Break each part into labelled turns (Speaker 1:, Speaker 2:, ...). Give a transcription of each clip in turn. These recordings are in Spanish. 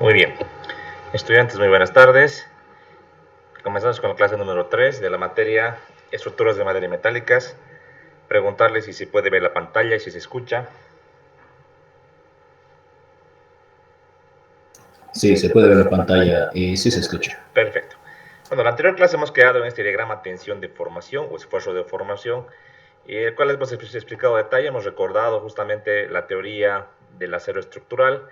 Speaker 1: Muy bien. Estudiantes, muy buenas tardes. Comenzamos con la clase número 3 de la materia Estructuras de madera y metálicas. Preguntarle si se puede ver la pantalla y si se escucha.
Speaker 2: Sí, se puede ver la pantalla y sí se escucha.
Speaker 1: Perfecto. Bueno, en la anterior clase hemos quedado en este diagrama tensión de formación o esfuerzo de formación, el cual hemos explicado a detalle, hemos recordado justamente la teoría del acero estructural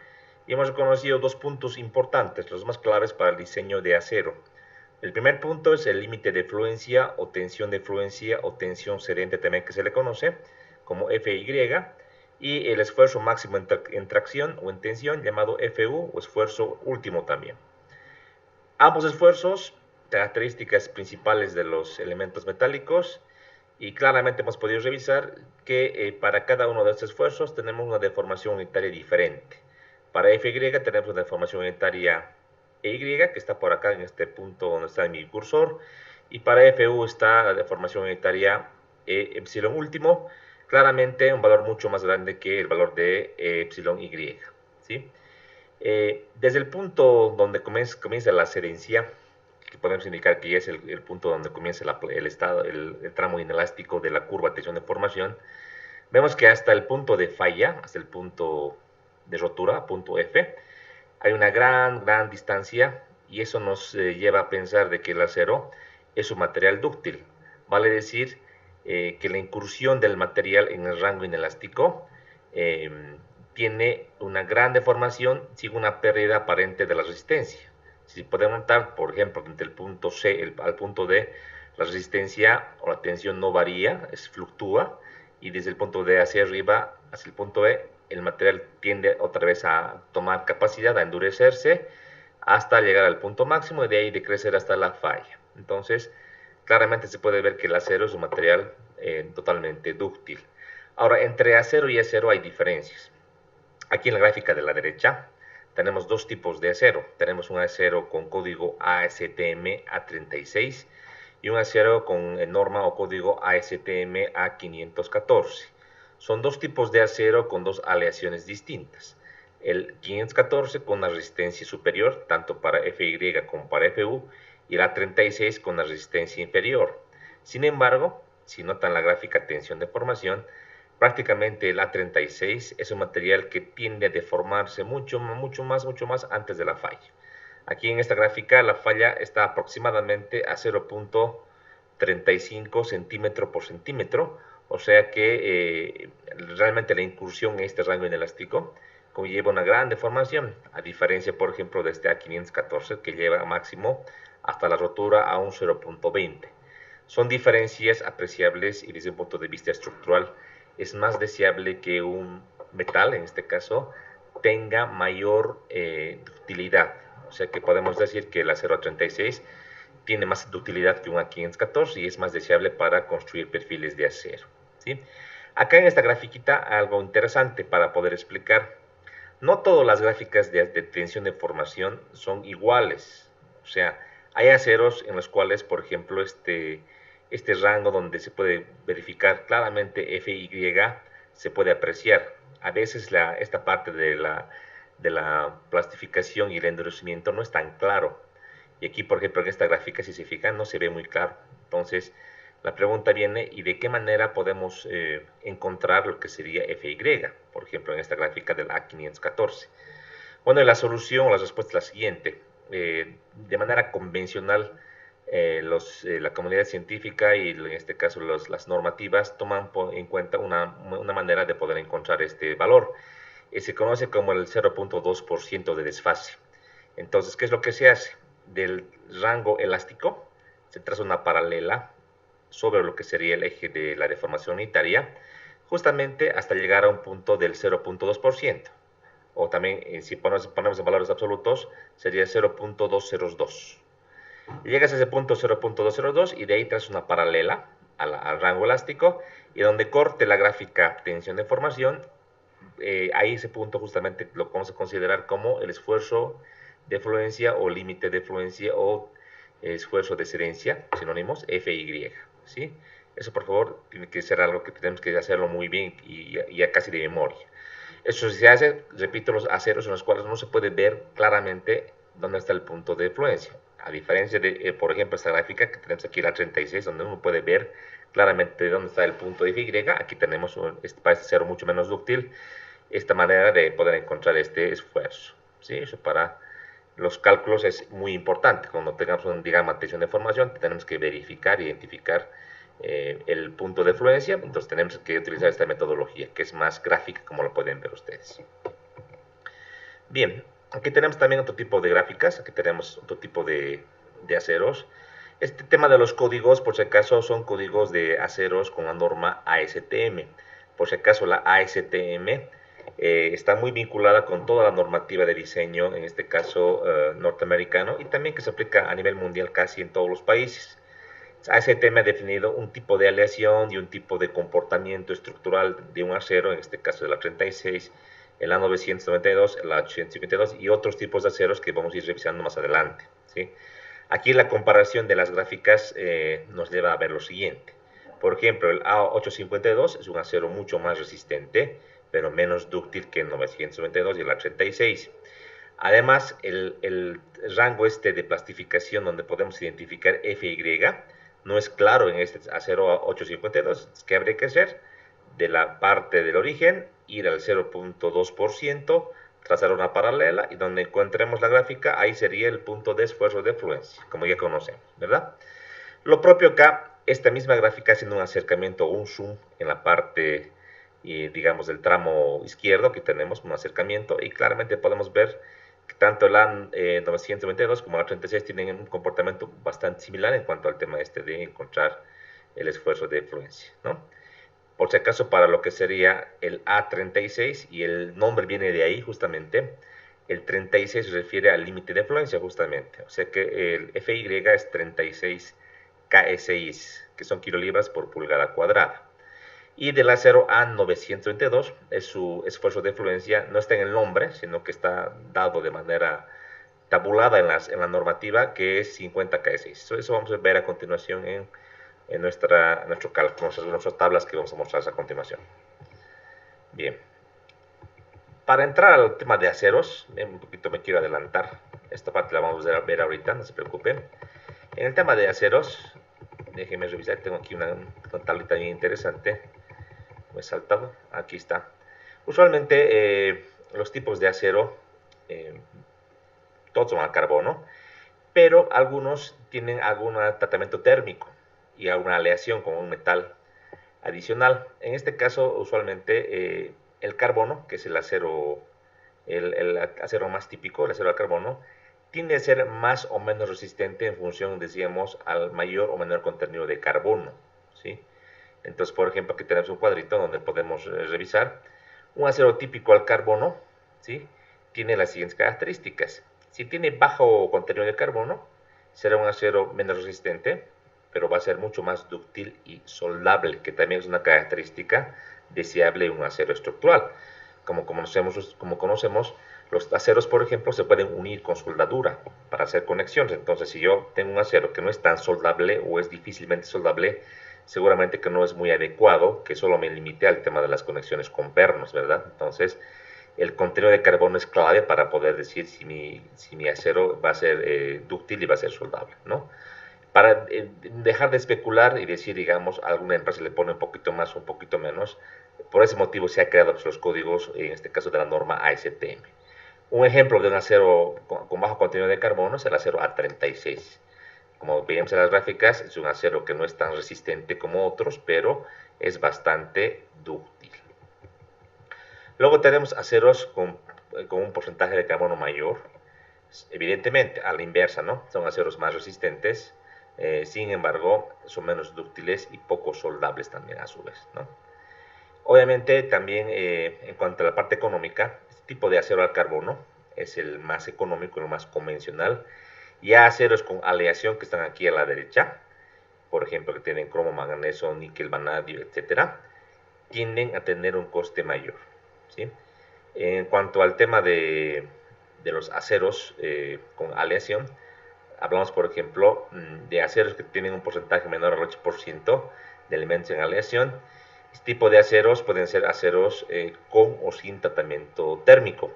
Speaker 1: y hemos reconocido dos puntos importantes, los más claves para el diseño de acero. El primer punto es el límite de fluencia o tensión cedente también que se le conoce como FY, y el esfuerzo máximo en tracción o en tensión llamado FU o esfuerzo último también. Ambos esfuerzos, características principales de los elementos metálicos, y claramente hemos podido revisar que para cada uno de estos esfuerzos tenemos una deformación unitaria diferente. Para FY tenemos una deformación unitaria EY, que está por acá en este punto donde está mi cursor, y para FU está la deformación unitaria epsilon último, claramente un valor mucho más grande que el valor de epsilon Y, ¿sí? Desde el punto donde comienza la serencia, que podemos indicar que es el punto donde comienza el tramo inelástico de la curva de tensión de formación, vemos que hasta el punto de falla, hasta el punto de rotura, punto F, hay una gran distancia, y eso nos lleva a pensar de que el acero es un material dúctil. Vale decir que la incursión del material en el rango inelástico tiene una gran deformación sin una pérdida aparente de la resistencia. Si podemos notar, por ejemplo, desde el punto C al punto D, la resistencia o la tensión no varía, fluctúa, y desde el punto D hacia arriba, hacia el punto E, el material tiende otra vez a tomar capacidad, a endurecerse, hasta llegar al punto máximo y de ahí decrecer hasta la falla. Entonces, claramente se puede ver que el acero es un material totalmente dúctil. Ahora, entre acero y acero hay diferencias. Aquí en la gráfica de la derecha tenemos dos tipos de acero. Tenemos un acero con código ASTM A36 y un acero con norma o código ASTM A514. Son dos tipos de acero con dos aleaciones distintas. El 514 con una resistencia superior, tanto para FY como para FU, y el A36 con una resistencia inferior. Sin embargo, si notan la gráfica tensión de formación, prácticamente el A36 es un material que tiende a deformarse mucho más antes de la falla. Aquí en esta gráfica la falla está aproximadamente a 0.35 centímetro por centímetro, o sea que realmente la incursión en este rango inelástico conlleva una gran deformación, a diferencia, por ejemplo, de este A514 que lleva máximo hasta la rotura a un 0.20. Son diferencias apreciables y desde un punto de vista estructural es más deseable que un metal, en este caso, tenga mayor ductilidad. O sea que podemos decir que el acero A36 tiene más ductilidad que un A514 y es más deseable para construir perfiles de acero, ¿sí? Acá en esta grafiquita algo interesante para poder explicar. No todas las gráficas de tensión de formación son iguales. O sea, hay aceros en los cuales, por ejemplo, este rango donde se puede verificar claramente FY se puede apreciar. A veces esta parte de la plastificación y el endurecimiento no es tan claro. Y aquí, por ejemplo, en esta gráfica, si se fijan, no se ve muy claro. Entonces, la pregunta viene, ¿y de qué manera podemos encontrar lo que sería FY? Por ejemplo, en esta gráfica del A514. Bueno, la solución o la respuesta es la siguiente. De manera convencional, la comunidad científica y en este caso las normativas toman en cuenta una manera de poder encontrar este valor. Se conoce como el 0.2% de desfase. Entonces, ¿qué es lo que se hace? Del rango elástico se traza una paralela sobre lo que sería el eje de la deformación unitaria, justamente hasta llegar a un punto del 0.2%. O también, si ponemos en valores absolutos, sería 0.202. Llegas a ese punto 0.202 y de ahí traes una paralela al rango elástico, y donde corte la gráfica tensión de formación, ahí ese punto justamente lo vamos a considerar como el esfuerzo de fluencia o límite de fluencia o esfuerzo de cedencia, sinónimos, FY, ¿sí? Eso, por favor, tiene que ser algo que tenemos que hacerlo muy bien y ya casi de memoria. Eso se hace, repito, los aceros en los cuales no se puede ver claramente dónde está el punto de fluencia. A diferencia de, por ejemplo, esta gráfica que tenemos aquí, la 36, donde uno puede ver claramente dónde está el punto de Y. Aquí tenemos, parece ser mucho menos dúctil, esta manera de poder encontrar este esfuerzo. ¿Sí? Eso para los cálculos es muy importante. Cuando tengamos un diagrama de tensión de formación, tenemos que verificar, identificar el punto de fluencia. Entonces tenemos que utilizar esta metodología, que es más gráfica, como lo pueden ver ustedes. Bien, aquí tenemos también otro tipo de gráficas. Aquí tenemos otro tipo de aceros. Este tema de los códigos, por si acaso, son códigos de aceros con la norma ASTM. Por si acaso, la ASTM está muy vinculada con toda la normativa de diseño, en este caso norteamericano, y también que se aplica a nivel mundial casi en todos los países. ASTM ha definido un tipo de aleación y un tipo de comportamiento estructural de un acero, en este caso de la 36, el A992, el A852 y otros tipos de aceros que vamos a ir revisando más adelante. ¿Sí? Aquí la comparación de las gráficas nos lleva a ver lo siguiente. Por ejemplo, el A852 es un acero mucho más resistente, pero menos dúctil que el 992 y el A36. Además, el rango este de plastificación donde podemos identificar FY no es claro en este acero 852, que habría que hacer de la parte del origen, ir al 0.2%, trazar una paralela y donde encontremos la gráfica, ahí sería el punto de esfuerzo de fluencia, como ya conocemos, ¿verdad? Lo propio acá, esta misma gráfica haciendo un acercamiento o un zoom en la parte, digamos, del tramo izquierdo, que tenemos un acercamiento y claramente podemos ver que tanto el A922 como el A36 tienen un comportamiento bastante similar en cuanto al tema este de encontrar el esfuerzo de fluencia, ¿no? Por si acaso, para lo que sería el A36, y el nombre viene de ahí justamente, el 36 se refiere al límite de fluencia justamente, o sea que el FY es 36 KSI, que son kilolibras por pulgada cuadrada. Y del acero A922, su esfuerzo de fluencia no está en el nombre, sino que está dado de manera tabulada en la normativa, que es 50 KSI. Eso vamos a ver a continuación en nuestro cálculo, nuestras tablas que vamos a mostrar a continuación. Bien, para entrar al tema de aceros, un poquito me quiero adelantar, esta parte la vamos a ver ahorita, no se preocupen. En el tema de aceros, déjenme revisar, tengo aquí una tablita bien interesante, me he saltado, aquí está. Usualmente los tipos de acero, todos son a carbono, pero algunos tienen algún tratamiento térmico y alguna aleación con un metal adicional. En este caso, usualmente el carbono, que es el acero más típico, el acero al carbono, tiende a ser más o menos resistente en función, decíamos, al mayor o menor contenido de carbono. ¿Sí? Entonces, por ejemplo, aquí tenemos un cuadrito donde podemos revisar. Un acero típico al carbono, ¿sí? Tiene las siguientes características. Si tiene bajo contenido de carbono, será un acero menos resistente, pero va a ser mucho más dúctil y soldable, que también es una característica deseable en un acero estructural. Como conocemos, los aceros, por ejemplo, se pueden unir con soldadura para hacer conexiones. Entonces, si yo tengo un acero que no es tan soldable o es difícilmente soldable, seguramente que no es muy adecuado que solo me limite al tema de las conexiones con pernos, ¿verdad? Entonces, el contenido de carbono es clave para poder decir si mi acero va a ser dúctil y va a ser soldable, ¿no? Para dejar de especular y decir, digamos, a alguna empresa le pone un poquito más o un poquito menos, por ese motivo se han creado pues, los códigos, en este caso de la norma ASTM. Un ejemplo de un acero con bajo contenido de carbono es el acero A36. Como veíamos en las gráficas, es un acero que no es tan resistente como otros, pero es bastante dúctil. Luego tenemos aceros con un porcentaje de carbono mayor. Evidentemente, a la inversa, ¿no? Son aceros más resistentes, sin embargo, son menos dúctiles y poco soldables también a su vez, ¿no? Obviamente, también en cuanto a la parte económica, este tipo de acero al carbono es el más económico, el más convencional. Ya aceros con aleación que están aquí a la derecha, por ejemplo, que tienen cromo, manganeso, níquel, vanadio, etcétera, tienden a tener un coste mayor, ¿sí? En cuanto al tema de los aceros con aleación, hablamos, por ejemplo, de aceros que tienen un porcentaje menor al 8% de elementos en aleación. Este tipo de aceros pueden ser aceros con o sin tratamiento térmico.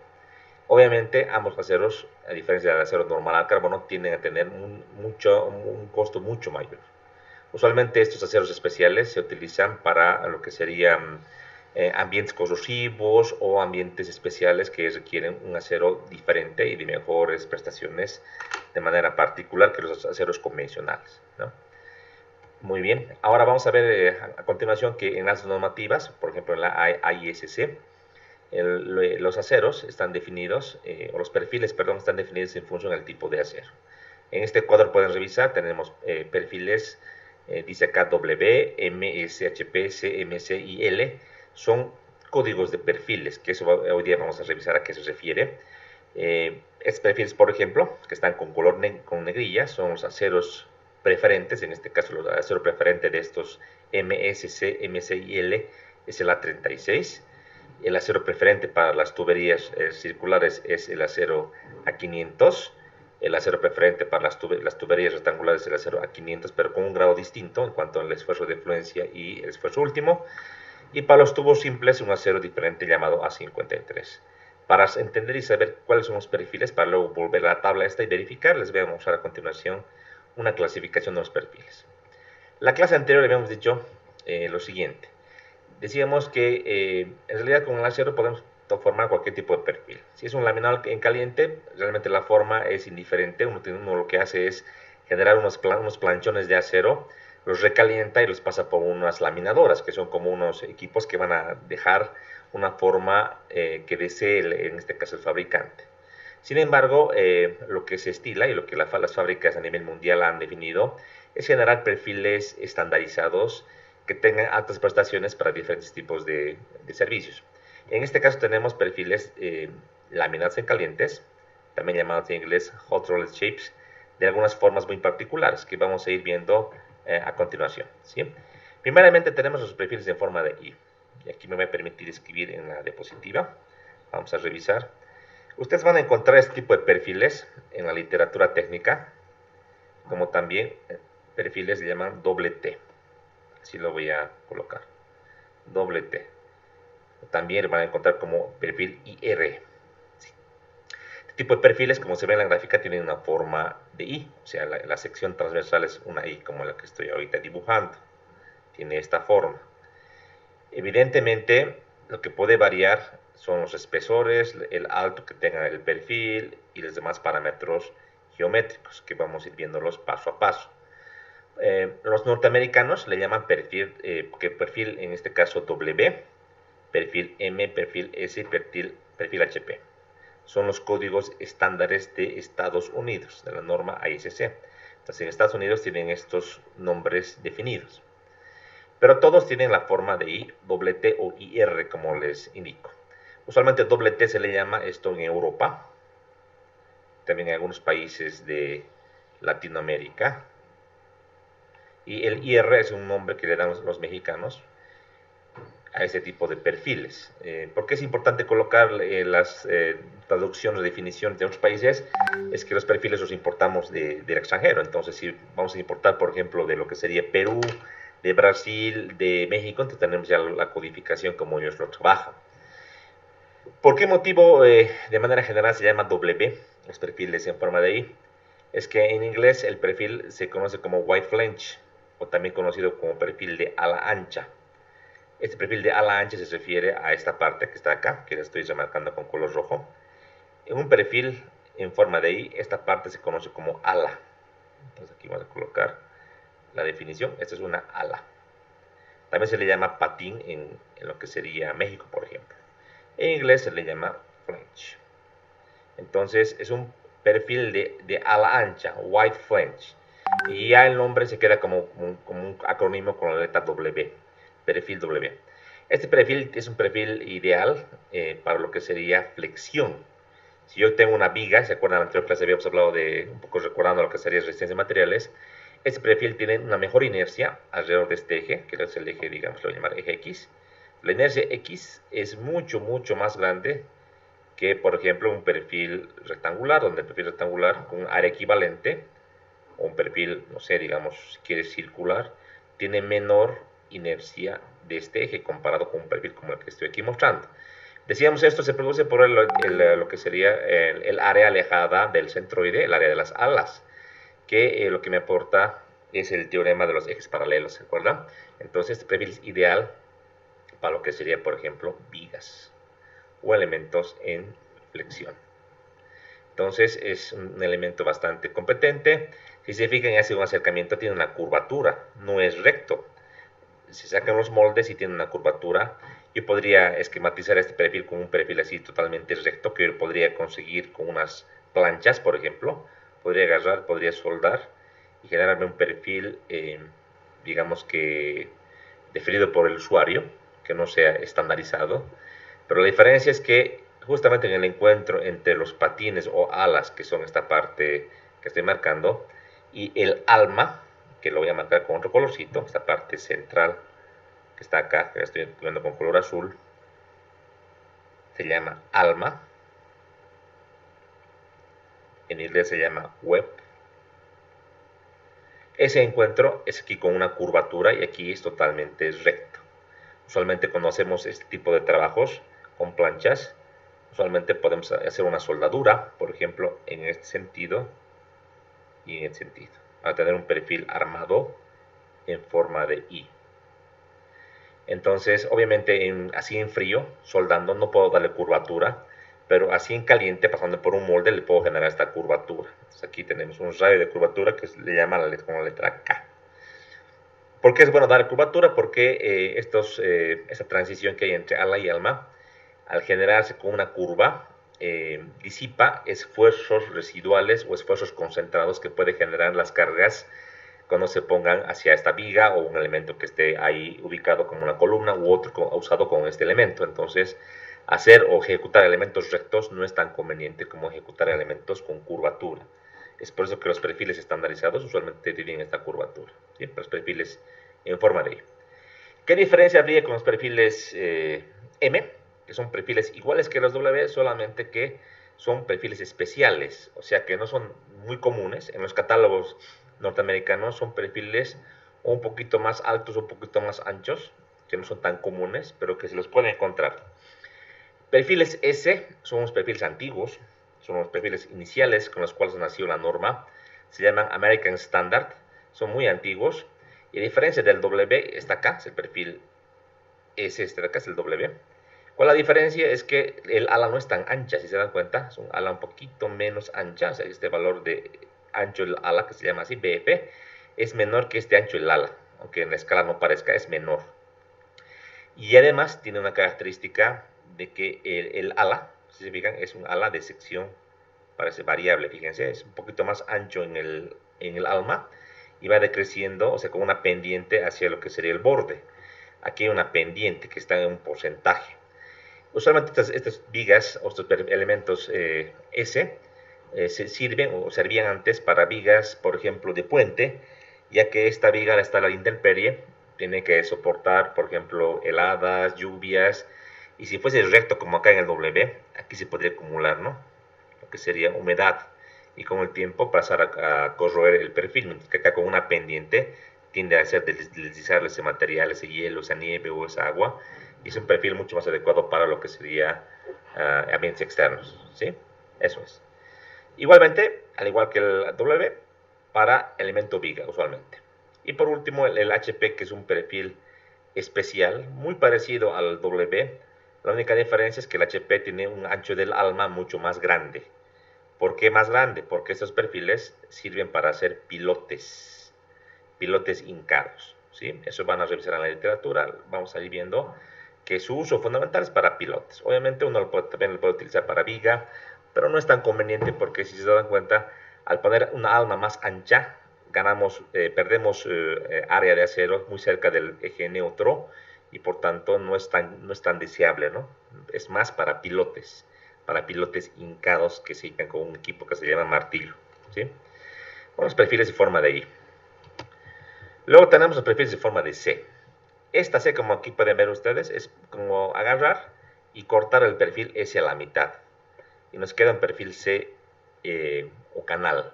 Speaker 1: Obviamente, ambos aceros, a diferencia del acero normal al carbono, tienden a tener un costo mucho mayor. Usualmente estos aceros especiales se utilizan para lo que serían ambientes corrosivos o ambientes especiales que requieren un acero diferente y de mejores prestaciones de manera particular que los aceros convencionales, ¿no? Muy bien, ahora vamos a ver a continuación que en las normativas, por ejemplo en la AISC, los aceros están definidos, o los perfiles, perdón, están definidos en función del tipo de acero. En este cuadro pueden revisar, tenemos perfiles, dice acá W, M, S, HP, C, M, C y L, son códigos de perfiles, que eso hoy día vamos a revisar a qué se refiere. Estos perfiles, por ejemplo, que están con color con negrilla, son los aceros preferentes, en este caso el acero preferente de estos MSC, MC y L es el A36. El acero preferente para las tuberías circulares es el acero A500. El acero preferente para las tuberías rectangulares es el acero A500, pero con un grado distinto en cuanto al esfuerzo de fluencia y el esfuerzo último. Y para los tubos simples, un acero diferente llamado A53. Para entender y saber cuáles son los perfiles, para luego volver a la tabla esta y verificar, les voy a mostrar a continuación una clasificación de los perfiles. La clase anterior habíamos dicho lo siguiente. Decíamos que en realidad con el acero podemos formar cualquier tipo de perfil. Si es un laminado en caliente, realmente la forma es indiferente. Uno lo que hace es generar unos planchones de acero, los recalienta y los pasa por unas laminadoras, que son como unos equipos que van a dejar una forma que desee, en este caso, el fabricante. Sin embargo, lo que se estila y lo que las fábricas a nivel mundial han definido es generar perfiles estandarizados que tengan altas prestaciones para diferentes tipos de servicios. En este caso tenemos perfiles laminados en calientes, también llamados en inglés hot rolled shapes, de algunas formas muy particulares que vamos a ir viendo a continuación, ¿sí? Primeramente tenemos los perfiles en forma de I. Y aquí me voy a permitir escribir en la diapositiva. Vamos a revisar. Ustedes van a encontrar este tipo de perfiles en la literatura técnica, como también perfiles se llaman doble T. Así lo voy a colocar. Doble T. También van a encontrar como perfil IR. Sí. Este tipo de perfiles, como se ve en la gráfica, tienen una forma de I. O sea, la sección transversal es una I, como la que estoy ahorita dibujando. Tiene esta forma. Evidentemente, lo que puede variar son los espesores, el alto que tenga el perfil y los demás parámetros geométricos, que vamos a ir viéndolos paso a paso. Los norteamericanos le llaman perfil, perfil en este caso W, perfil M, perfil S y perfil HP. Son los códigos estándares de Estados Unidos, de la norma AISC. Entonces en Estados Unidos tienen estos nombres definidos. Pero todos tienen la forma de I, doble T o IR, como les indico. Usualmente doble T se le llama esto en Europa, también en algunos países de Latinoamérica. Y el IR es un nombre que le dan los mexicanos a ese tipo de perfiles. ¿Por qué es importante colocar las traducciones o definiciones de otros países? Es que los perfiles los importamos del extranjero. Entonces, si vamos a importar, por ejemplo, de lo que sería Perú, de Brasil, de México, entonces tenemos ya la codificación como ellos lo trabajan. ¿Por qué motivo de manera general se llama W, los perfiles en forma de I? Es que en inglés el perfil se conoce como white flange, o también conocido como perfil de ala ancha. Este perfil de ala ancha se refiere a esta parte que está acá, que la estoy remarcando con color rojo. En un perfil en forma de I, esta parte se conoce como ala. Entonces aquí vamos a colocar la definición. Esta es una ala. También se le llama patín en lo que sería México, por ejemplo. En inglés se le llama flange. Entonces es un perfil de ala ancha, white flange. Y ya el nombre se queda como un acrónimo con la letra W, perfil W. Este perfil es un perfil ideal para lo que sería flexión. Si yo tengo una viga, ¿se acuerdan? En la anterior clase habíamos hablado de, un poco recordando lo que sería resistencia de materiales. Este perfil tiene una mejor inercia alrededor de este eje, que es el eje, digamos, lo voy a llamar eje X. La inercia X es mucho más grande que, por ejemplo, un perfil rectangular, donde el perfil rectangular con un área equivalente, o un perfil, no sé, digamos, si quieres circular, tiene menor inercia de este eje comparado con un perfil como el que estoy aquí mostrando. Decíamos, esto se produce por lo que sería el área alejada del centroide, el área de las alas, que lo que me aporta es el teorema de los ejes paralelos, ¿se acuerdan? Entonces, este perfil es ideal para lo que sería, por ejemplo, vigas o elementos en flexión. Entonces, es un elemento bastante competente. Si se fijan, hace un acercamiento, tiene una curvatura, no es recto. Se sacan los moldes y tiene una curvatura. Yo podría esquematizar este perfil con un perfil así totalmente recto, que yo podría conseguir con unas planchas, por ejemplo. Podría agarrar, podría soldar y generarme un perfil, digamos que definido por el usuario, que no sea estandarizado. Pero la diferencia es que justamente en el encuentro entre los patines o alas, que son esta parte que estoy marcando, y el alma, que lo voy a marcar con otro colorcito, esta parte central que está acá, que la estoy poniendo con color azul, se llama alma, en inglés se llama web. Ese encuentro es aquí con una curvatura y aquí es totalmente recto. Usualmente cuando hacemos este tipo de trabajos con planchas, usualmente podemos hacer una soldadura, por ejemplo, en este sentido y en este sentido, para tener un perfil armado en forma de I. Entonces, obviamente, así en frío, soldando, no puedo darle curvatura, pero así en caliente, pasando por un molde, le puedo generar esta curvatura. Entonces, aquí tenemos un radio de curvatura que le llama como la letra K. ¿Por qué es bueno dar curvatura? Porque esta transición que hay entre ala y alma, al generarse con una curva, disipa esfuerzos residuales o esfuerzos concentrados que puede generar las cargas cuando se pongan hacia esta viga o un elemento que esté ahí ubicado como una columna u otro usado con este elemento. Entonces, hacer o ejecutar elementos rectos no es tan conveniente como ejecutar elementos con curvatura. Es por eso que los perfiles estandarizados usualmente tienen esta curvatura, ¿sí? Los perfiles en forma de I. ¿Qué diferencia habría con los perfiles M? Que son perfiles iguales que los W, solamente que son perfiles especiales, o sea que no son muy comunes. En los catálogos norteamericanos son perfiles un poquito más altos, un poquito más anchos, que no son tan comunes, pero que se los pueden encontrar. Perfiles S son los perfiles antiguos, son los perfiles iniciales con los cuales nació la norma, se llaman American Standard, son muy antiguos, y a diferencia del W, está acá, es el perfil S, este de acá es el W. ¿Cuál es la diferencia? Es que el ala no es tan ancha, si se dan cuenta, es un ala un poquito menos ancha, o sea, este valor de ancho del ala, que se llama así, BF, es menor que este ancho del ala, aunque en la escala no parezca, es menor. Y además tiene una característica de que el ala, si se fijan, es un ala de sección, parece variable, fíjense, es un poquito más ancho en el alma y va decreciendo, o sea, con una pendiente hacia lo que sería el borde. Aquí hay una pendiente que está en un porcentaje. Usualmente estas vigas o estos elementos S se sirven o servían antes para vigas, por ejemplo, de puente, ya que esta viga al estar a la intemperie tiene que soportar, por ejemplo, heladas, lluvias, y si fuese recto como acá en el W, aquí se podría acumular, ¿no? Lo que sería humedad, y con el tiempo pasar a corroer el perfil, mientras que acá con una pendiente tiende a hacer deslizar ese material, ese hielo, esa nieve o esa agua, y es un perfil mucho más adecuado para lo que sería ambientes externos, ¿sí? Eso es. Igualmente, al igual que el W, para elemento viga, usualmente. Y por último, el HP, que es un perfil especial, muy parecido al W. La única diferencia es que el HP tiene un ancho del alma mucho más grande. ¿Por qué más grande? Porque estos perfiles sirven para hacer pilotes hincados, ¿sí? Eso van a revisar en la literatura, vamos a ir viendo que su uso fundamental es para pilotes. Obviamente uno también lo puede utilizar para viga, pero no es tan conveniente porque si se dan cuenta, al poner una alma más ancha, perdemos área de acero muy cerca del eje neutro y por tanto no es tan deseable, ¿no? Es más para pilotes hincados que se hincan con un equipo que se llama martillo, ¿sí? Con los perfiles de forma de I. Luego tenemos los perfiles de forma de C. Esta C, como aquí pueden ver ustedes, es como agarrar y cortar el perfil S a la mitad. Y nos queda un perfil C o canal.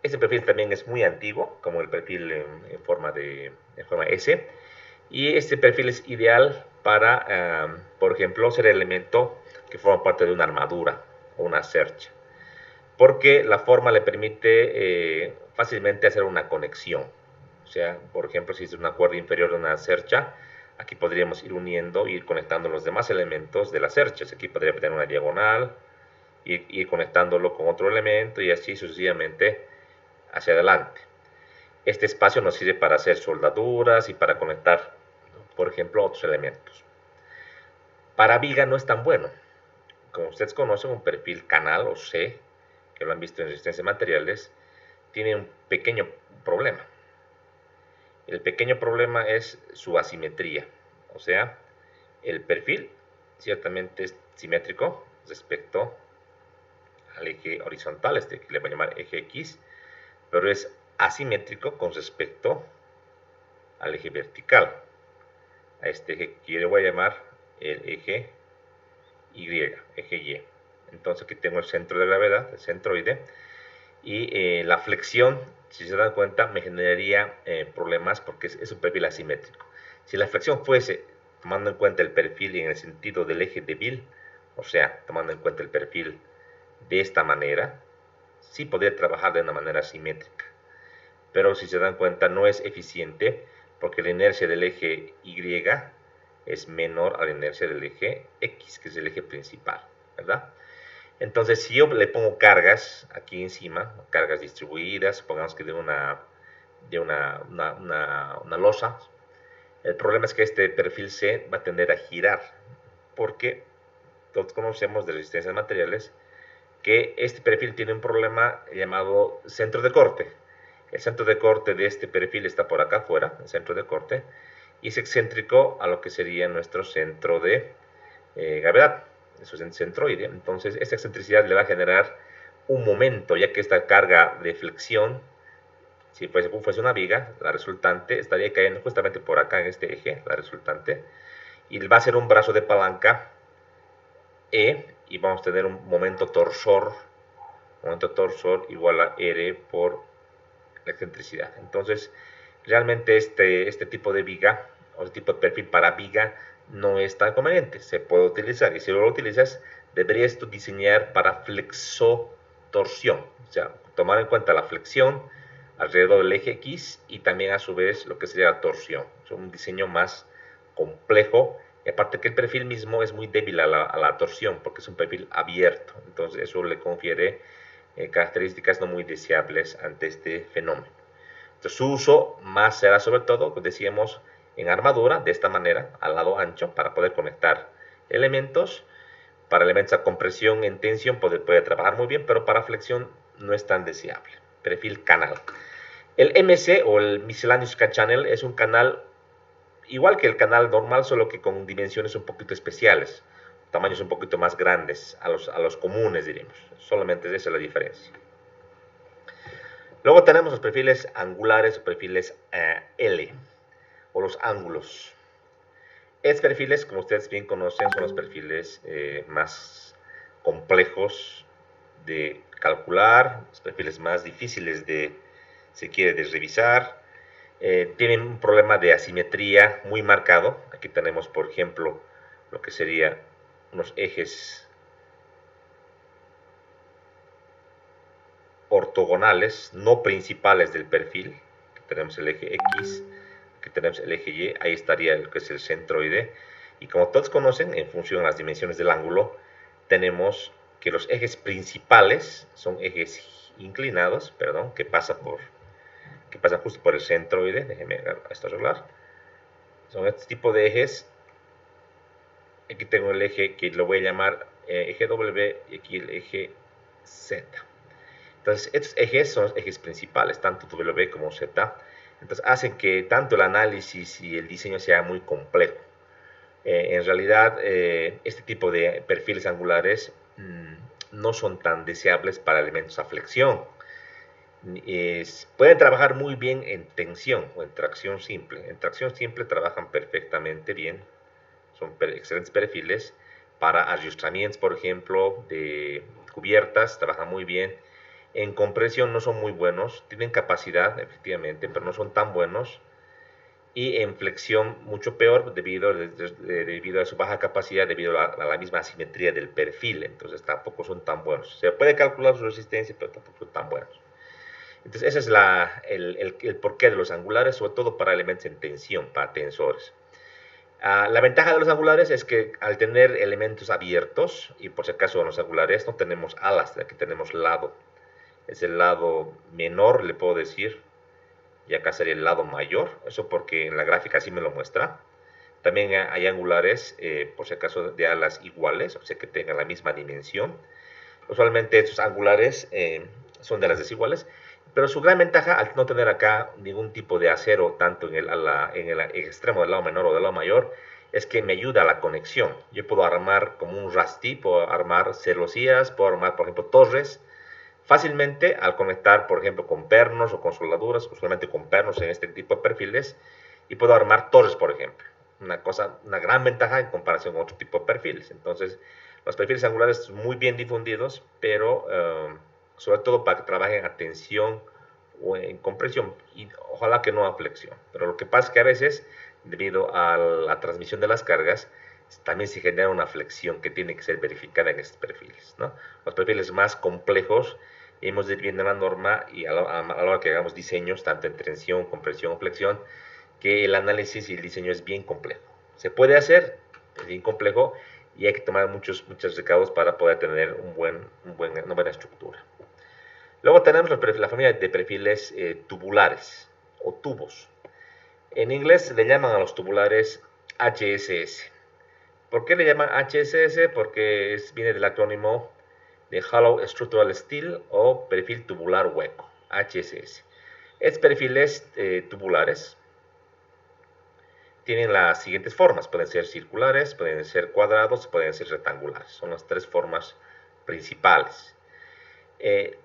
Speaker 1: Este perfil también es muy antiguo, como el perfil en forma S. Y este perfil es ideal para, por ejemplo, ser el elemento que forma parte de una armadura o una cercha, porque la forma le permite fácilmente hacer una conexión. O sea, por ejemplo, si es una cuerda inferior de una cercha, aquí podríamos ir uniendo, ir conectando los demás elementos de la cercha. Aquí podría tener una diagonal, ir conectándolo con otro elemento y así sucesivamente hacia adelante. Este espacio nos sirve para hacer soldaduras y para conectar, por ejemplo, otros elementos. Para viga no es tan bueno. Como ustedes conocen, un perfil canal o C, que lo han visto en resistencia de materiales, tiene un pequeño problema. El pequeño problema es su asimetría. O sea, el perfil ciertamente es simétrico respecto al eje horizontal, este que le voy a llamar eje X, pero es asimétrico con respecto al eje vertical. A este eje que le voy a llamar el eje Y, eje Y. Entonces aquí tengo el centro de gravedad, el centroide, y la flexión, si se dan cuenta, me generaría problemas porque es un perfil asimétrico. Si la flexión fuese tomando en cuenta el perfil en el sentido del eje débil, o sea, tomando en cuenta el perfil de esta manera, sí podría trabajar de una manera simétrica. Pero si se dan cuenta, no es eficiente porque la inercia del eje Y es menor a la inercia del eje X, que es el eje principal, ¿verdad? Entonces, si yo le pongo cargas aquí encima, cargas distribuidas, supongamos que de una losa, el problema es que este perfil C va a tender a girar, porque todos conocemos de resistencia de materiales que este perfil tiene un problema llamado centro de corte. El centro de corte de este perfil está por acá afuera, el centro de corte, y es excéntrico a lo que sería nuestro centro de gravedad, eso es en centroide. Entonces, esta excentricidad le va a generar un momento, ya que esta carga de flexión, si fuese una viga, la resultante estaría cayendo justamente por acá en este eje, la resultante, y va a ser un brazo de palanca E, y vamos a tener un momento torsor igual a R por la excentricidad. Entonces, realmente este tipo de viga, o este tipo de perfil para viga, no es tan conveniente. Se puede utilizar, y si lo utilizas, deberías tú diseñar para flexotorsión. O sea, tomar en cuenta la flexión alrededor del eje X y también a su vez lo que sería la torsión. Es un diseño más complejo, y aparte que el perfil mismo es muy débil a la torsión porque es un perfil abierto. Entonces eso le confiere características no muy deseables ante este fenómeno. Entonces, su uso más será sobre todo, como decíamos, en armadura, de esta manera, al lado ancho, para poder conectar elementos. Para elementos a compresión en tensión puede trabajar muy bien, pero para flexión no es tan deseable. Perfil canal. El MC o el Miscellaneous Channel es un canal igual que el canal normal, solo que con dimensiones un poquito especiales, tamaños un poquito más grandes a los comunes, diríamos. Solamente esa es la diferencia. Luego tenemos los perfiles angulares o perfiles L, o los ángulos. Estos perfiles, como ustedes bien conocen, son los perfiles más complejos de calcular, los perfiles más difíciles se quiere, de revisar. Tienen un problema de asimetría muy marcado. Aquí tenemos, por ejemplo, lo que sería unos ejes ortogonales, no principales del perfil. Aquí tenemos el eje X, aquí tenemos el eje Y, ahí estaría lo que es el centroide. Y como todos conocen, en función de las dimensiones del ángulo, tenemos que los ejes principales son ejes inclinados, perdón, que pasan justo por el centroide. Déjenme esto arreglar. Son este tipo de ejes. Aquí tengo el eje que lo voy a llamar eje W y aquí el eje Z. Entonces, estos ejes son los ejes principales, tanto W como Z. Entonces, hacen que tanto el análisis y el diseño sea muy complejo. En realidad, este tipo de perfiles angulares no son tan deseables para elementos a flexión. Pueden trabajar muy bien en tensión o en tracción simple. En tracción simple trabajan perfectamente bien. Son excelentes perfiles para ayuntamientos, por ejemplo, de cubiertas, trabajan muy bien. En compresión no son muy buenos, tienen capacidad, efectivamente, pero no son tan buenos. y en flexión mucho peor debido a su baja capacidad, debido a la misma asimetría del perfil. Entonces tampoco son tan buenos. Se puede calcular su resistencia, pero tampoco son tan buenos. Entonces ese es el porqué de los angulares, sobre todo para elementos en tensión, para tensores. La ventaja de los angulares es que al tener elementos abiertos, y por si acaso en los angulares no tenemos alas, aquí tenemos lado. Es el lado menor, le puedo decir, y acá sería el lado mayor, eso porque en la gráfica así me lo muestra. También hay angulares, por si acaso, de alas iguales, o sea que tengan la misma dimensión. Usualmente estos angulares son de alas desiguales, pero su gran ventaja al no tener acá ningún tipo de acero, tanto en el extremo del lado menor o del lado mayor, es que me ayuda a la conexión. Yo puedo armar como un rasti, puedo armar celosías, puedo armar, por ejemplo, torres, fácilmente al conectar, por ejemplo, con pernos o con soldaduras, usualmente con pernos en este tipo de perfiles, y puedo armar torres, por ejemplo. Una gran ventaja en comparación con otro tipo de perfiles. Entonces, los perfiles angulares son muy bien difundidos, pero sobre todo para que trabajen a tensión o en compresión, y ojalá que no a flexión. Pero lo que pasa es que a veces, debido a la transmisión de las cargas, también se genera una flexión que tiene que ser verificada en estos perfiles, ¿no? Los perfiles más complejos hemos de ir viendo la norma y a la hora que hagamos diseños, tanto en tensión, compresión o flexión, que el análisis y el diseño es bien complejo. Se puede hacer, es bien complejo y hay que tomar muchos recaudos para poder tener una buena estructura. Luego tenemos la familia de perfiles tubulares o tubos. En inglés le llaman a los tubulares HSS. ¿Por qué le llaman HSS? Porque viene del acrónimo de Hollow Structural Steel o perfil tubular hueco, HSS. Estos perfiles tubulares tienen las siguientes formas, pueden ser circulares, pueden ser cuadrados, pueden ser rectangulares, son las tres formas principales.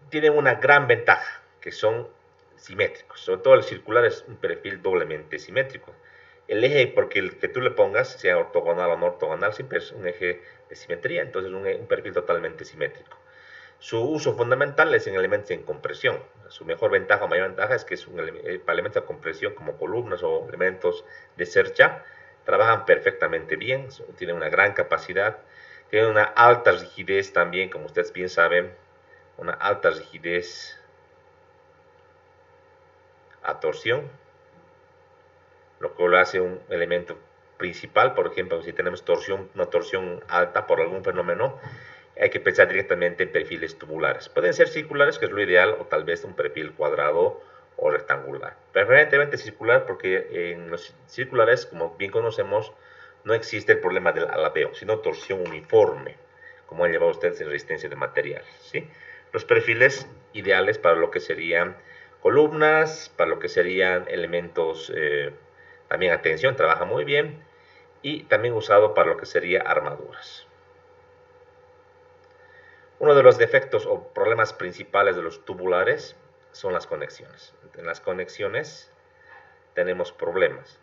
Speaker 1: Tienen una gran ventaja, que son simétricos, sobre todo el circular es un perfil doblemente simétrico. El eje, porque el que tú le pongas, sea ortogonal o no ortogonal, siempre es un eje de simetría, entonces un perfil totalmente simétrico. Su uso fundamental es en elementos en compresión. Su mejor ventaja o mayor ventaja es que para elementos de compresión como columnas o elementos de cercha, trabajan perfectamente bien, tienen una gran capacidad, tienen una alta rigidez también, como ustedes bien saben, una alta rigidez a torsión, lo que lo hace un elemento principal. Por ejemplo, si tenemos una torsión alta por algún fenómeno, hay que pensar directamente en perfiles tubulares. Pueden ser circulares, que es lo ideal, o tal vez un perfil cuadrado o rectangular. Preferentemente circular, porque en los circulares, como bien conocemos, no existe el problema del alabeo, sino torsión uniforme, como han llevado ustedes en resistencia de materiales, ¿sí? Los perfiles ideales para lo que serían columnas, para lo que serían elementos, también a tensión, trabaja muy bien, y también usado para lo que sería armaduras. Uno de los defectos o problemas principales de los tubulares son las conexiones. En las conexiones tenemos problemas.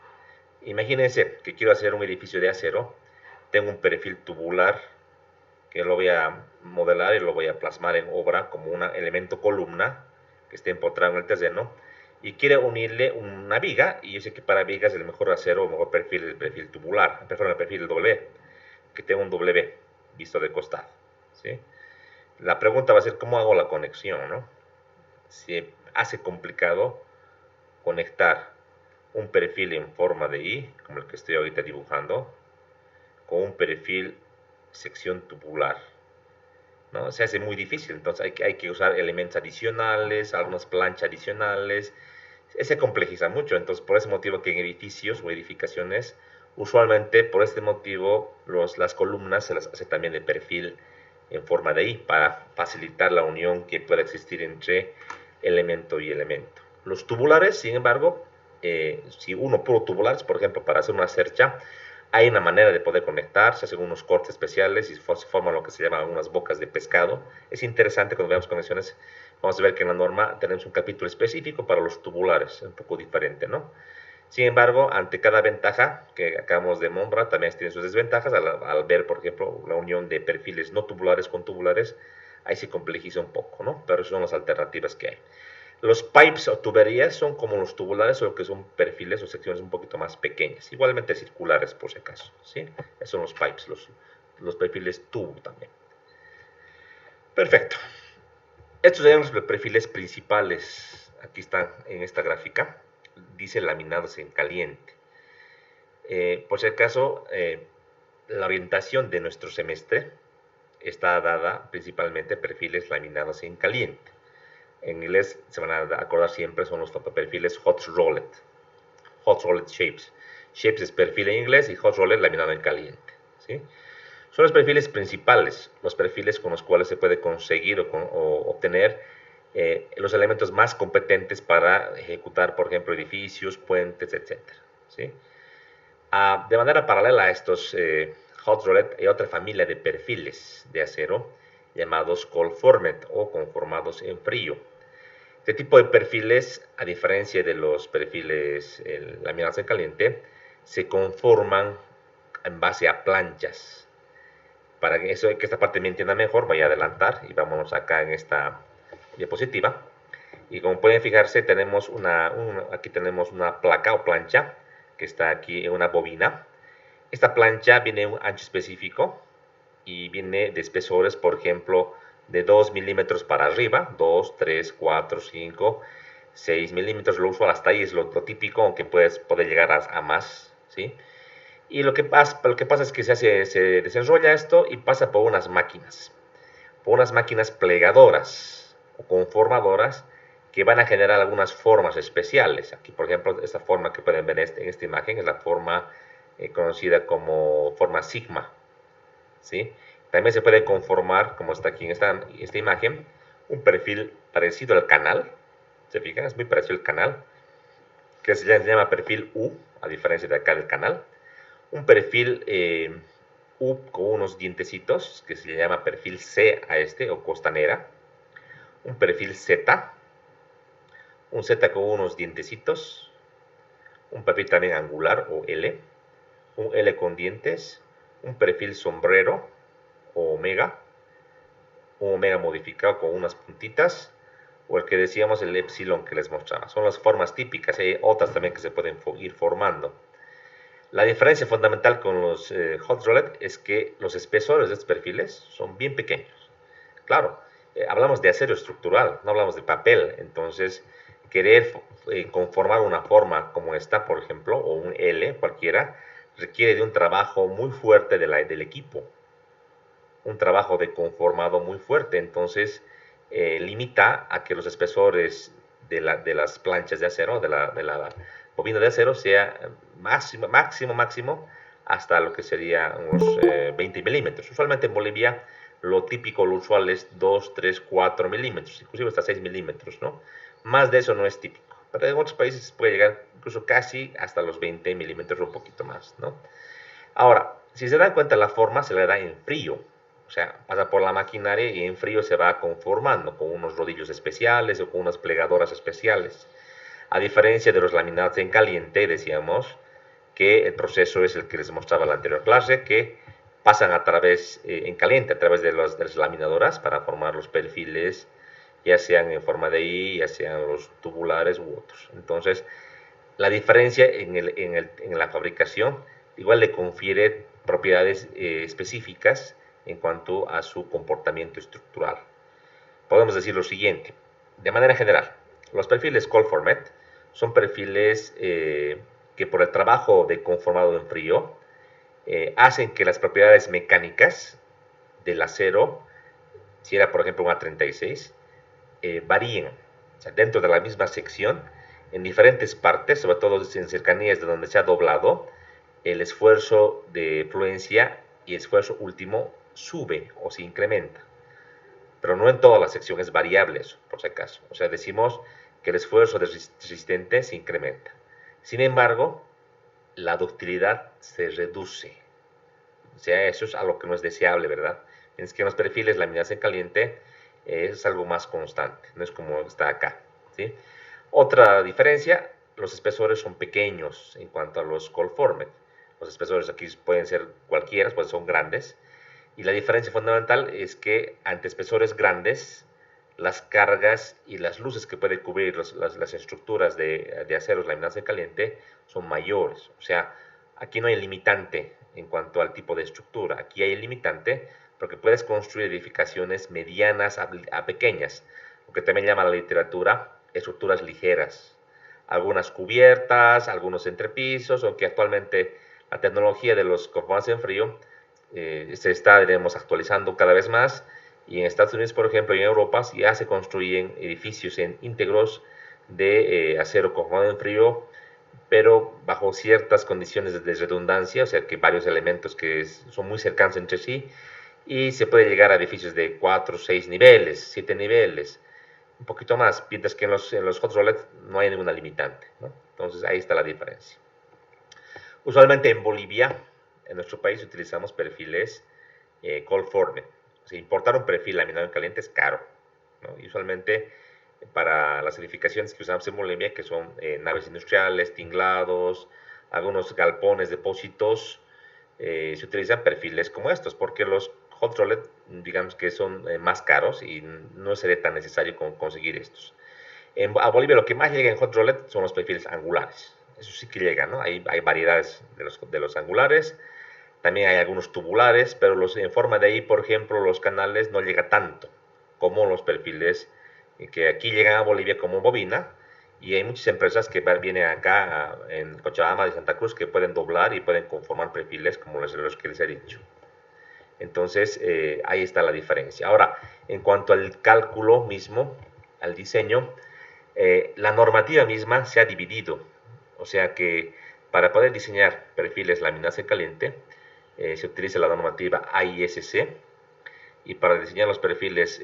Speaker 1: Imagínense que quiero hacer un edificio de acero, tengo un perfil tubular que lo voy a modelar y lo voy a plasmar en obra como un elemento columna que esté empotrado en el terreno, y quiero unirle una viga, y yo sé que para vigas el mejor acero, el mejor perfil es el perfil tubular, prefiero el perfil W, que tenga un W visto de costado, ¿sí? La pregunta va a ser cómo hago la conexión, ¿no? Se hace complicado conectar un perfil en forma de I, como el que estoy ahorita dibujando, con un perfil sección tubular, ¿no? Se hace muy difícil, entonces hay que usar elementos adicionales, algunas planchas adicionales, se complejiza mucho. Entonces por ese motivo que en edificios o edificaciones, usualmente por este motivo las columnas se las hace también de perfil en forma de I, para facilitar la unión que pueda existir entre elemento y elemento. Los tubulares, sin embargo, si uno puro tubulares, por ejemplo, para hacer una cercha, hay una manera de poder conectar, se hacen unos cortes especiales y se forman lo que se llaman unas bocas de pescado. Es interesante cuando veamos conexiones, vamos a ver que en la norma tenemos un capítulo específico para los tubulares, un poco diferente, ¿no? Sin embargo, ante cada ventaja que acabamos de nombrar, también tiene sus desventajas. Al ver, por ejemplo, la unión de perfiles no tubulares con tubulares, ahí se complejiza un poco, ¿no? Pero son las alternativas que hay. Los pipes o tuberías son como los tubulares, solo que son perfiles o secciones un poquito más pequeñas, igualmente circulares por si acaso, ¿sí? Esos son los pipes, los perfiles tubo también. Perfecto. Estos serían los perfiles principales. Aquí están en esta gráfica. Dice laminados en caliente. Por si acaso, la orientación de nuestro semestre está dada principalmente perfiles laminados en caliente. En inglés se van a acordar siempre, son los perfiles hot rolled shapes. Shapes es perfil en inglés y hot rolled laminado en caliente, ¿sí? Son los perfiles principales, los perfiles con los cuales se puede conseguir o obtener los elementos más competentes para ejecutar, por ejemplo, edificios, puentes, etc. ¿Sí? De manera paralela a estos hot rolled hay otra familia de perfiles de acero llamados cold formed o conformados en frío. Este tipo de perfiles, a diferencia de los perfiles laminados en caliente, se conforman en base a planchas. Para que esta parte me entienda mejor, voy a adelantar y vámonos acá en esta diapositiva. Y como pueden fijarse, tenemos aquí tenemos una placa o plancha que está aquí en una bobina. Esta plancha viene en un ancho específico y viene de espesores, por ejemplo, de 2 milímetros para arriba, 2, 3, 4, 5, 6 milímetros, lo usual hasta ahí es lo típico, aunque puede llegar a más, ¿sí? Y lo que pasa es que se desenrolla esto y pasa por unas máquinas plegadoras o conformadoras que van a generar algunas formas especiales. Aquí, por ejemplo, esta forma que pueden ver en esta imagen es la forma conocida como forma sigma, ¿sí? También se puede conformar, como está aquí en esta imagen, un perfil parecido al canal. ¿Se fijan? Es muy parecido al canal, que se llama perfil U, a diferencia de acá del canal. Un perfil U con unos dientecitos, que se llama perfil C a este, o costanera. Un perfil Z, un Z con unos dientecitos. Un perfil también angular o L, un L con dientes, un perfil sombrero o omega, un omega modificado con unas puntitas, o el que decíamos el epsilon que les mostraba. Son las formas típicas, hay otras también que se pueden ir formando. La diferencia fundamental con los hot rolled es que los espesores de estos perfiles son bien pequeños. Claro, hablamos de acero estructural, no hablamos de papel, entonces querer conformar una forma como esta, por ejemplo, o un L cualquiera, requiere de un trabajo muy fuerte del equipo, un trabajo de conformado muy fuerte, entonces limita a que los espesores de las planchas de acero, de la bobina de acero, sea máximo, hasta lo que sería unos 20 milímetros. Usualmente en Bolivia lo típico, lo usual es 2, 3, 4 milímetros, inclusive hasta 6 milímetros, ¿no? Más de eso no es típico, pero en otros países puede llegar incluso casi hasta los 20 milímetros o un poquito más, ¿no? Ahora, si se dan cuenta, la forma se le da en frío, o sea, pasa por la maquinaria y en frío se va conformando con unos rodillos especiales o con unas plegadoras especiales. A diferencia de los laminados en caliente, decíamos que el proceso es el que les mostraba en la anterior clase, que pasan a través, en caliente, a través de las laminadoras para formar los perfiles, ya sean en forma de I, ya sean los tubulares u otros. Entonces, la diferencia en la fabricación igual le confiere propiedades específicas en cuanto a su comportamiento estructural. Podemos decir lo siguiente, de manera general, los perfiles cold formed son perfiles que por el trabajo de conformado en frío hacen que las propiedades mecánicas del acero, si era por ejemplo un A36, varíen. O sea, dentro de la misma sección, en diferentes partes, sobre todo en cercanías de donde se ha doblado, el esfuerzo de fluencia y el esfuerzo último sube o se incrementa. Pero no en toda la sección, es variable eso, por si acaso. O sea, decimos que el esfuerzo resistente se incrementa. Sin embargo, la ductilidad se reduce. O sea, eso es algo que no es deseable, ¿verdad? Es que en los perfiles laminados en caliente es algo más constante, no es como está acá, ¿sí? Otra diferencia, los espesores son pequeños en cuanto a los cold formed. Los espesores aquí pueden ser cualquiera, pues son grandes. Y la diferencia fundamental es que ante espesores grandes, las cargas y las luces que puede cubrir las estructuras de aceros laminados en caliente son mayores. O sea, aquí no hay limitante en cuanto al tipo de estructura. Aquí hay limitante porque puedes construir edificaciones medianas a pequeñas, lo que también llama la literatura estructuras ligeras. Algunas cubiertas, algunos entrepisos, aunque actualmente la tecnología de los conformados en frío se está, diremos, actualizando cada vez más, y en Estados Unidos, por ejemplo, y en Europa ya se construyen edificios íntegros de acero conformado en frío, pero bajo ciertas condiciones de redundancia, o sea que varios elementos que son muy cercanos entre sí, y se puede llegar a edificios de 4, 6 niveles, 7 niveles, un poquito más, mientras que en los hot rolled no hay ninguna limitante, ¿no? Entonces ahí está la diferencia. Usualmente en Bolivia, en nuestro país, utilizamos perfiles cold formed. O sea, importar un perfil laminado en caliente es caro, ¿no? Y usualmente para las edificaciones que usamos en Bolivia, que son naves industriales, tinglados, algunos galpones, depósitos, se utilizan perfiles como estos, porque los hot rolled, digamos que son más caros y no sería tan necesario conseguir estos. A Bolivia lo que más llega en hot rolled son los perfiles angulares. Eso sí que llega, ¿no? Hay variedades de los angulares, también hay algunos tubulares, pero en forma de ahí, por ejemplo, los canales no llega tanto como los perfiles que aquí llegan a Bolivia como bobina, y hay muchas empresas que vienen acá en Cochabamba y Santa Cruz que pueden doblar y pueden conformar perfiles como los que les he dicho. Entonces, ahí está la diferencia. Ahora, en cuanto al cálculo mismo, al diseño, la normativa misma se ha dividido. O sea que para poder diseñar perfiles laminados en caliente, se utiliza la normativa AISC, y para diseñar los perfiles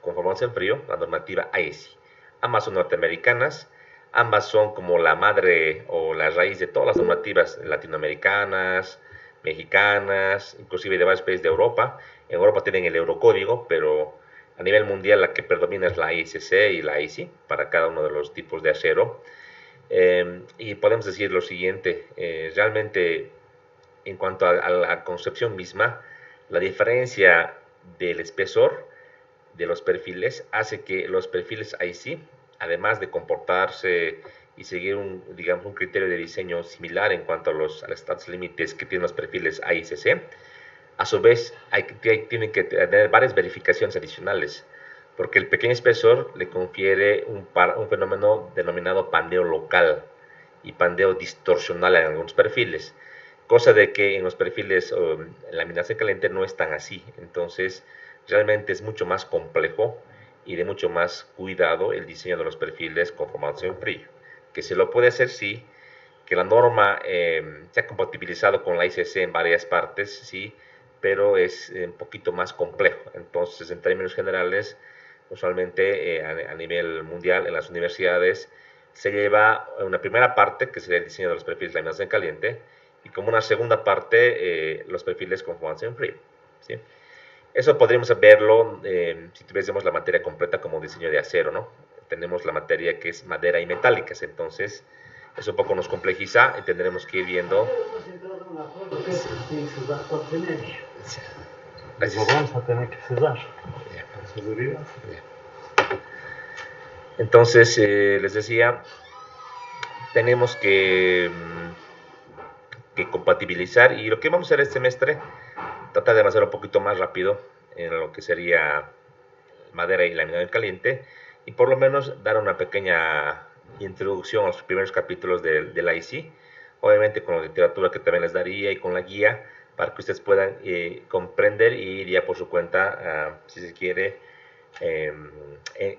Speaker 1: conformados en frío, la normativa AESI. Ambas son norteamericanas, ambas son como la madre o la raíz de todas las normativas latinoamericanas, mexicanas, inclusive de varios países de Europa. En Europa tienen el Eurocódigo, pero a nivel mundial la que predomina es la AISC y la AISI para cada uno de los tipos de acero. Y podemos decir lo siguiente, realmente en cuanto a la concepción misma, la diferencia del espesor de los perfiles hace que los perfiles IC, además de comportarse y seguir digamos, un criterio de diseño similar en cuanto a los stats límites que tienen los perfiles AICC, a su vez tienen que tener varias verificaciones adicionales, porque el pequeño espesor le confiere un fenómeno denominado pandeo local y pandeo distorsional en algunos perfiles, cosa de que en los perfiles laminación caliente no es tan así. Entonces realmente es mucho más complejo y de mucho más cuidado el diseño de los perfiles conformados en frío, que se lo puede hacer sí, que la norma se ha compatibilizado con la ICC en varias partes, sí, pero es un poquito más complejo. Entonces, en términos generales, usualmente a nivel mundial en las universidades se lleva una primera parte, que sería el diseño de los perfiles laminados en caliente, y como una segunda parte, los perfiles conformados en frío, ¿sí? Eso podríamos verlo si tuviésemos la materia completa como diseño de acero, ¿no? Tenemos la materia que es madera y metálicas, entonces eso un poco nos complejiza y tendremos que ir viendo.
Speaker 3: Lo vamos a tener que cerrar.
Speaker 1: Entonces, les decía, tenemos que compatibilizar, y lo que vamos a hacer este semestre, tratar de hacer un poquito más rápido en lo que sería madera y laminado en caliente, y por lo menos dar una pequeña introducción a los primeros capítulos del IC, obviamente con la literatura que también les daría y con la guía para que ustedes puedan comprender y ir ya por su cuenta, si se quiere,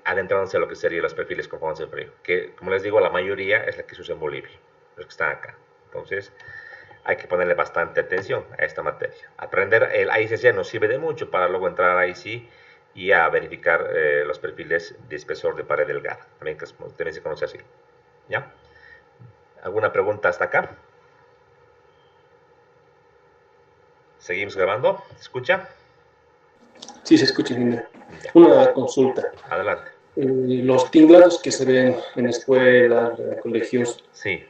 Speaker 1: adentrándose a lo que serían los perfiles conformados en frío, que como les digo, la mayoría es la que se usa en Bolivia, los que están acá. Entonces hay que ponerle bastante atención a esta materia. Aprender el AICC nos sirve de mucho para luego entrar a IC y a verificar los perfiles de espesor de pared delgada, también se conoce así. ¿Ya? ¿Alguna pregunta hasta acá? ¿Seguimos grabando? ¿Se escucha?
Speaker 4: Sí, se escucha, Linda. Una consulta.
Speaker 1: Adelante.
Speaker 4: Los tinglados que se ven en escuelas, colegios,
Speaker 1: sí.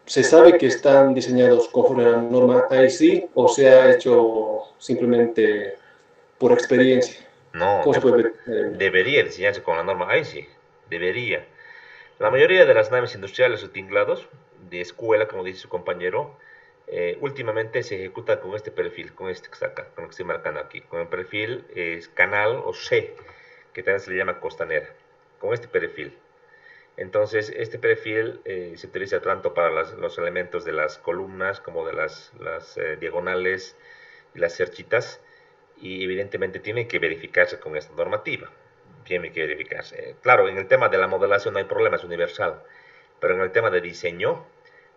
Speaker 4: ¿Se sabe que están diseñados conforme a la norma IC o se ha hecho simplemente por experiencia?
Speaker 1: No,
Speaker 4: ¿Cómo se puede ver?
Speaker 1: debería diseñarse con la norma ISI, debería. La mayoría de las naves industriales o tinglados de escuela, como dice su compañero, últimamente se ejecuta con este perfil, con este que está acá, con el que estoy marcando aquí, con el perfil canal o C, que también se le llama costanera, con este perfil. Entonces, este perfil se utiliza tanto para los elementos de las columnas como de las diagonales y las cerchitas, y evidentemente tiene que verificarse con esta normativa. Tiene que verificarse. Claro, en el tema de la modelación no hay problema, es universal, pero en el tema de diseño,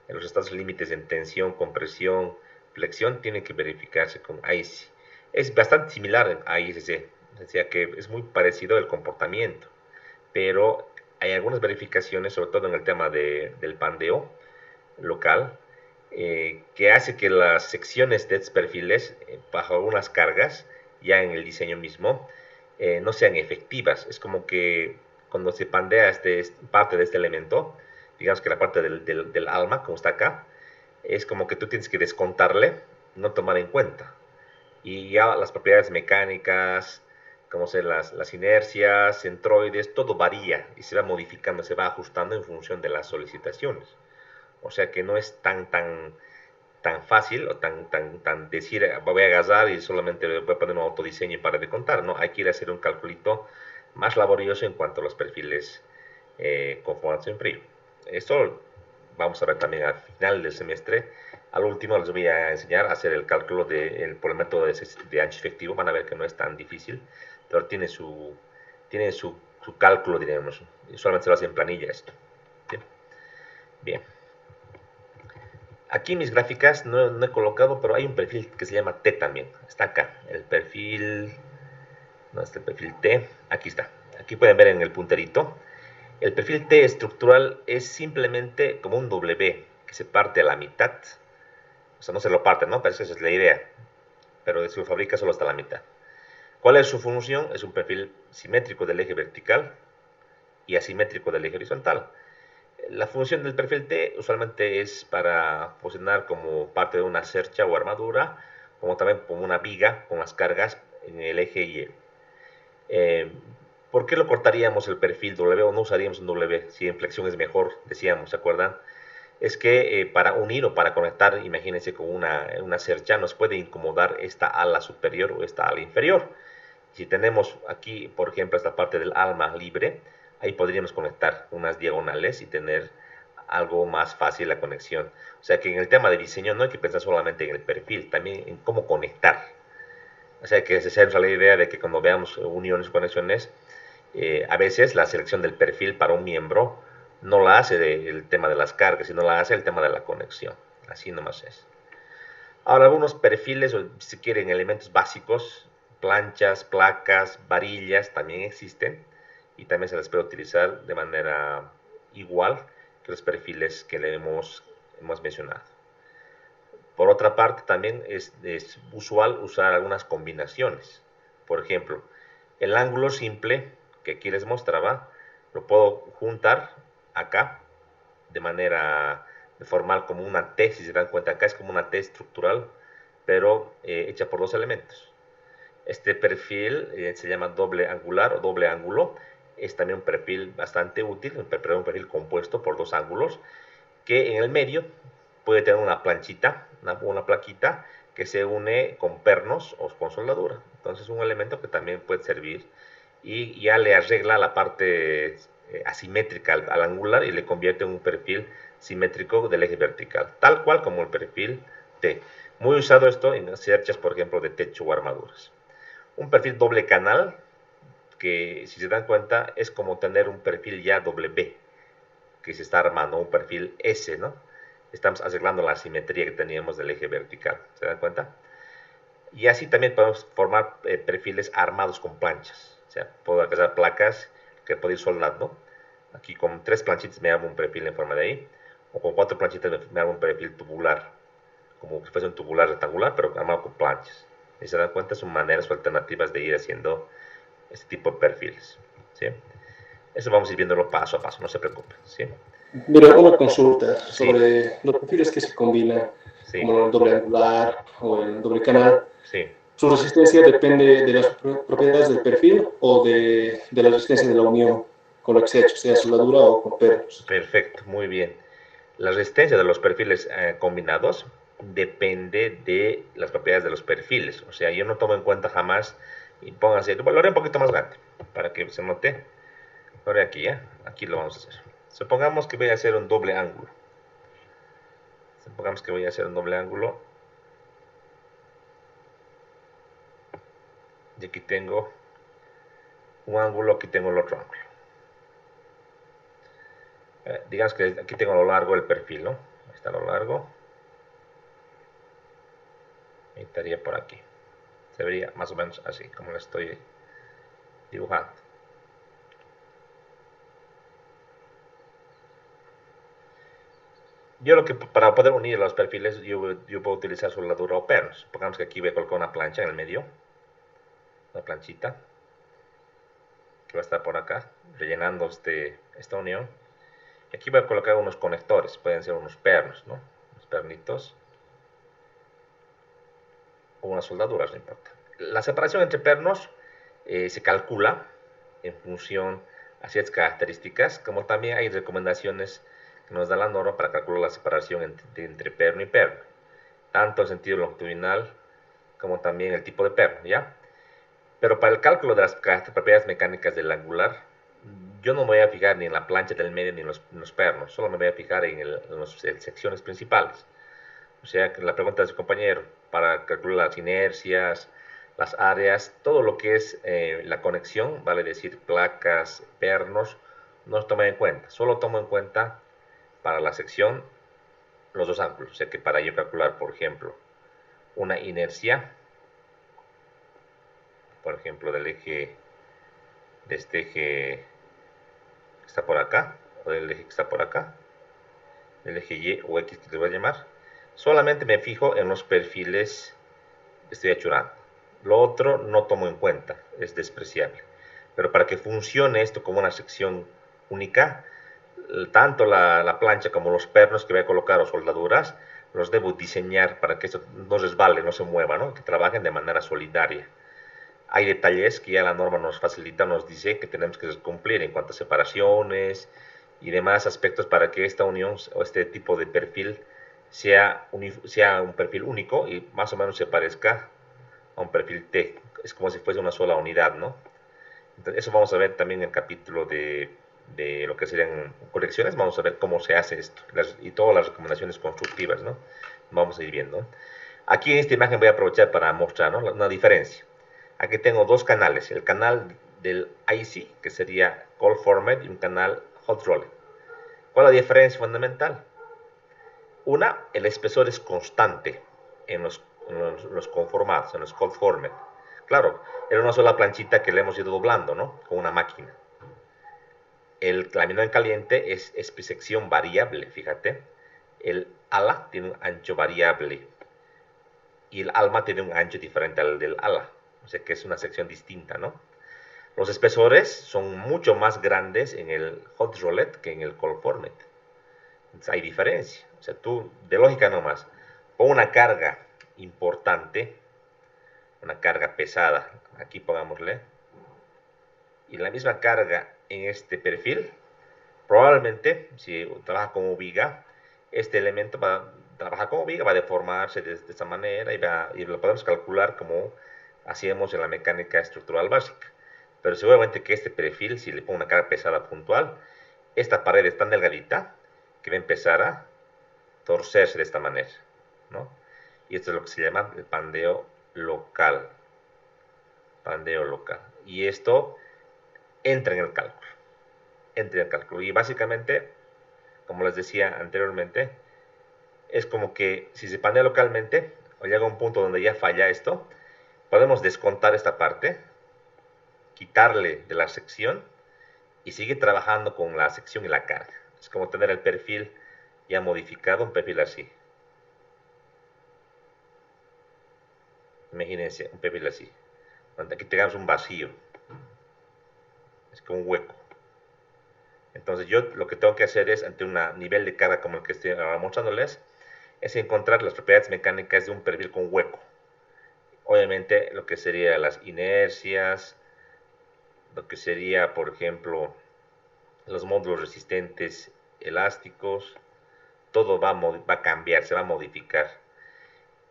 Speaker 1: en los estados límites en tensión, compresión, flexión, tiene que verificarse con IC. Es bastante similar a ISC, o sea que es muy parecido el comportamiento, pero hay algunas verificaciones, sobre todo en el tema del pandeo local, que hace que las secciones de estos perfiles, bajo algunas cargas, ya en el diseño mismo, no sean efectivas. Es como que cuando se pandea parte de este elemento, digamos que la parte del alma, como está acá, es como que tú tienes que descontarle, no tomar en cuenta. Y ya las propiedades mecánicas, como ser las inercias, centroides, todo varía y se va modificando, se va ajustando en función de las solicitaciones. O sea que no es tan fácil o tan decir voy a agarrar y solamente voy a poner un autodiseño para de contar, ¿no? Hay que ir a hacer un calculito más laborioso en cuanto a los perfiles con formación frío. Esto vamos a ver también al final del semestre. Al último les voy a enseñar a hacer el cálculo por el método de ancho efectivo. Van a ver que no es tan difícil, pero tiene su cálculo, diremos. Y solamente se lo hace en planilla esto. Bien. Bien. Aquí en mis gráficas no he colocado, pero hay un perfil que se llama T también. Está acá. El perfil. ¿Dónde está el perfil T? Aquí está. Aquí pueden ver en el punterito. El perfil T estructural es simplemente como un W que se parte a la mitad. O sea, no se lo parte, ¿no? Pero esa es la idea. Pero se lo fabrica solo hasta la mitad. ¿Cuál es su función? Es un perfil simétrico del eje vertical y asimétrico del eje horizontal. La función del perfil T usualmente es para posicionar como parte de una cercha o armadura, como también como una viga con las cargas en el eje Y. ¿Por qué lo cortaríamos el perfil W o no usaríamos un W si en flexión es mejor? Decíamos, ¿se acuerdan? Es que para unir o para conectar, imagínense con una cercha, nos puede incomodar esta ala superior o esta ala inferior. Si tenemos aquí, por ejemplo, esta parte del alma libre, ahí podríamos conectar unas diagonales y tener algo más fácil la conexión. O sea que en el tema de diseño no hay que pensar solamente en el perfil, también en cómo conectar. O sea que se centra la idea de que cuando veamos uniones o conexiones, a veces la selección del perfil para un miembro no la hace el tema de las cargas, sino la hace el tema de la conexión. Así nomás es. Ahora, algunos perfiles, o si quieren, elementos básicos, planchas, placas, varillas, también existen y también se les puede utilizar de manera igual que los perfiles que le hemos mencionado. Por otra parte, también es usual usar algunas combinaciones. Por ejemplo, el ángulo simple que aquí les mostraba, lo puedo juntar acá de formar como una T, si se dan cuenta, acá es como una T estructural, pero hecha por dos elementos. Este perfil se llama doble angular o doble ángulo, es también un perfil bastante útil, un perfil compuesto por dos ángulos, que en el medio puede tener una planchita, una plaquita que se une con pernos o con soldadura. Entonces es un elemento que también puede servir y ya le arregla la parte asimétrica al angular y le convierte en un perfil simétrico del eje vertical, tal cual como el perfil T. Muy usado esto en cerchas, por ejemplo, de techo o armaduras. Un perfil doble canal, que si se dan cuenta es como tener un perfil ya W, que se está armando, un perfil S, ¿no? Estamos arreglando la simetría que teníamos del eje vertical, ¿se dan cuenta? Y así también podemos formar perfiles armados con planchas. O sea, puedo agarrar placas que puedo ir soldando. Aquí con 3 planchitas me armo un perfil en forma de I. O con 4 planchitas me armo un perfil tubular. Como si fuese un tubular rectangular, pero armado con planchas. Y se dan cuenta, son maneras o alternativas de ir haciendo este tipo de perfiles. ¿Sí? Eso vamos a ir viéndolo paso a paso, no se preocupen. ¿Sí?
Speaker 4: Mira, una consulta
Speaker 1: Sí.
Speaker 4: sobre los perfiles que se combinan,
Speaker 1: Sí.
Speaker 4: como el doble angular o el doble canal.
Speaker 1: Sí.
Speaker 4: Su resistencia depende de las propiedades del perfil o de la resistencia de la unión con lo que se ha hecho, sea soldadura o con pernos.
Speaker 1: Perfecto, muy bien. La resistencia de los perfiles combinados depende de las propiedades de los perfiles. O sea, yo no tomo en cuenta jamás, y pónganse, lo haré un poquito más grande para que se note. Lo haré aquí, ¿ya? Aquí lo vamos a hacer. Supongamos que voy a hacer un doble ángulo. Supongamos que voy a hacer un doble ángulo. Y aquí tengo un ángulo, aquí tengo el otro ángulo. Digamos que aquí tengo a lo largo el perfil, ¿no? Ahí está a lo largo. Y estaría por aquí. Se vería más o menos así, como lo estoy dibujando. Yo lo que, para poder unir los perfiles, yo puedo utilizar soldadura o pernos. Supongamos que aquí voy a colocar una plancha en el medio. Una planchita. Que va a estar por acá, rellenando esta unión. Y aquí voy a colocar unos conectores. Pueden ser unos pernos, ¿no? Unos pernitos. O unas soldaduras, no importa. La separación entre pernos se calcula en función a ciertas características, como también hay recomendaciones que nos da la norma para calcular la separación entre perno y perno, tanto en sentido longitudinal como también el tipo de perno, ¿ya? Pero para el cálculo de las propiedades mecánicas del angular, yo no me voy a fijar ni en la plancha del medio ni en los pernos, solo me voy a fijar en las secciones principales. O sea, que la pregunta de su compañero, para calcular las inercias, las áreas, todo lo que es la conexión, vale decir placas, pernos, no se toma en cuenta. Solo tomo en cuenta para la sección los dos ángulos. O sea que para yo calcular, por ejemplo, una inercia, por ejemplo, de este eje que está por acá, o del eje que está por acá, del eje Y o X que le voy a llamar, solamente me fijo en los perfiles que estoy achurando. Lo otro no tomo en cuenta, es despreciable. Pero para que funcione esto como una sección única, tanto la plancha como los pernos que voy a colocar o soldaduras, los debo diseñar para que esto no resbale, no se mueva, ¿no? Que trabajen de manera solidaria. Hay detalles que ya la norma nos facilita, nos dice que tenemos que cumplir en cuanto a separaciones y demás aspectos para que esta unión o este tipo de perfil sea un perfil único y más o menos se parezca a un perfil T. Es como si fuese una sola unidad, ¿no? Entonces, eso vamos a ver también en el capítulo de lo que serían correcciones. Vamos a ver cómo se hace esto y todas las recomendaciones constructivas, ¿no? Vamos a ir viendo. Aquí en esta imagen voy a aprovechar para mostrar, ¿no?, una diferencia. Aquí tengo dos canales, el canal del IC, que sería Cold Format, y un canal Hot Rolled. ¿Cuál es la diferencia fundamental? Una, el espesor es constante en los conformados, en los Cold Format. Claro, era una sola planchita que le hemos ido doblando, ¿no?, con una máquina. El laminado en caliente es espesección variable, fíjate. El ala tiene un ancho variable y el alma tiene un ancho diferente al del ala. O sea que es una sección distinta, ¿no? Los espesores son mucho más grandes en el hot roulette que en el cold format. Entonces hay diferencia. O sea, tú, de lógica nomás, pon una carga importante, una carga pesada, aquí pongámosle, y la misma carga en este perfil, probablemente, si trabaja como viga, este elemento va a trabajar como viga, va a deformarse de esta manera y lo podemos calcular como hacíamos en la mecánica estructural básica. Pero seguramente que este perfil, si le pongo una carga pesada puntual, esta pared es tan delgadita que va a empezar a torcerse de esta manera, ¿no? Y esto es lo que se llama el pandeo local. Pandeo local. Y esto entra en el cálculo. Entra en el cálculo. Y básicamente, como les decía anteriormente, es como que si se pandea localmente o llega a un punto donde ya falla esto, podemos descontar esta parte, quitarle de la sección y sigue trabajando con la sección y la carga. Es como tener el perfil ya modificado, un perfil así. Imagínense, un perfil así. Donde aquí tengamos un vacío. Es como un hueco. Entonces yo lo que tengo que hacer es, ante un nivel de carga como el que estoy ahora mostrándoles, es encontrar las propiedades mecánicas de un perfil con hueco. obviamente lo que sería las inercias, lo que sería, por ejemplo, los módulos resistentes elásticos, todo va a cambiar, se va a modificar.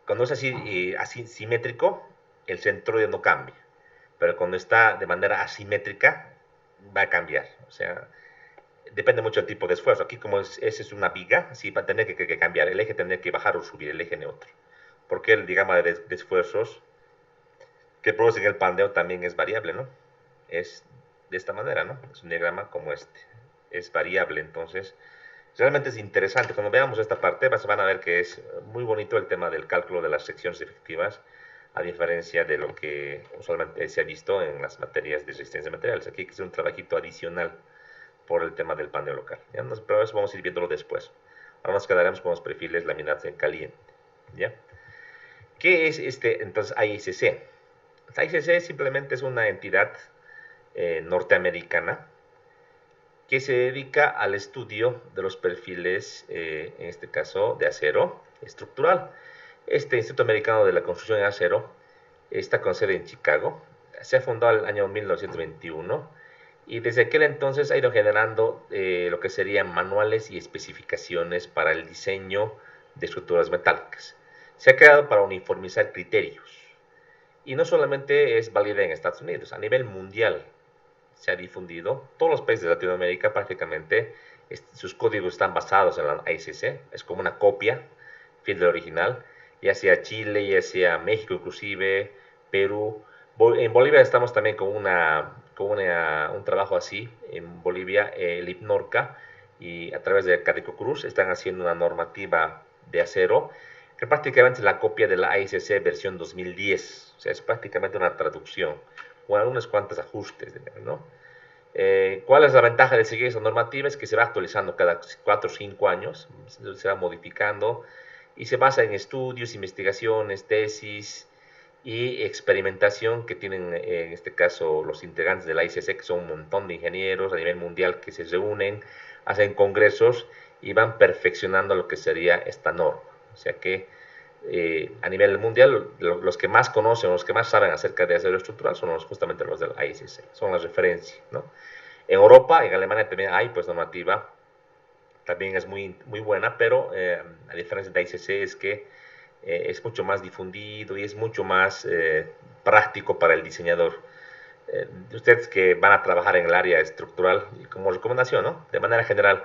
Speaker 1: Cuando es así, así simétrico, el centroide no cambia, pero cuando está de manera asimétrica, va a cambiar. O sea, depende mucho del tipo de esfuerzo. Aquí como esa es una viga, sí va a tener que cambiar. El eje tendrá que bajar o subir, el eje neutro. Porque el diagrama de esfuerzos que producen el pandeo también es variable, ¿no? Es de esta manera, ¿no? Es un diagrama como este. Es variable, entonces realmente es interesante. Cuando veamos esta parte van a ver que es muy bonito el tema del cálculo de las secciones efectivas, a diferencia de lo que usualmente se ha visto en las materias de resistencia de materiales. Aquí hay que hacer un trabajito adicional por el tema del paneo local. ¿Ya? Pero eso vamos a ir viéndolo después. Ahora nos quedaremos con los perfiles laminados en caliente. ¿Ya? ¿Qué es entonces ISC? ISC simplemente es una entidad norteamericana que se dedica al estudio de los perfiles, en este caso de acero estructural. Este Instituto Americano de la Construcción de Acero está con sede en Chicago. Se ha fundado en el año 1921 y desde aquel entonces ha ido generando lo que serían manuales y especificaciones para el diseño de estructuras metálicas. Se ha creado para uniformizar criterios. Y no solamente es válida en Estados Unidos, a nivel mundial se ha difundido. Todos los países de Latinoamérica prácticamente sus códigos están basados en la ICC, es como una copia fiel del original, ya sea Chile, ya sea México inclusive, Perú. En Bolivia estamos también con un trabajo así, en Bolivia el IPNORCA y a través de Cadeco Cruz están haciendo una normativa de acero que prácticamente es la copia de la ICC versión 2010, o sea, es prácticamente una traducción o algunos cuantos ajustes, ¿no? ¿Cuál es la ventaja de seguir esa normativa? Es que se va actualizando cada 4 o 5 años, se va modificando y se basa en estudios, investigaciones, tesis y experimentación que tienen en este caso los integrantes de la ICC, que son un montón de ingenieros a nivel mundial que se reúnen, hacen congresos y van perfeccionando lo que sería esta norma. O sea que a nivel mundial, los que más conocen, los que más saben acerca de acero estructural son justamente los del ICC, son las referencias, ¿no? En Europa, en Alemania también hay pues normativa, también es muy buena, pero a diferencia de ICC es que es mucho más difundido y es mucho más práctico para el diseñador. Ustedes que van a trabajar en el área estructural, como recomendación, ¿no? De manera general,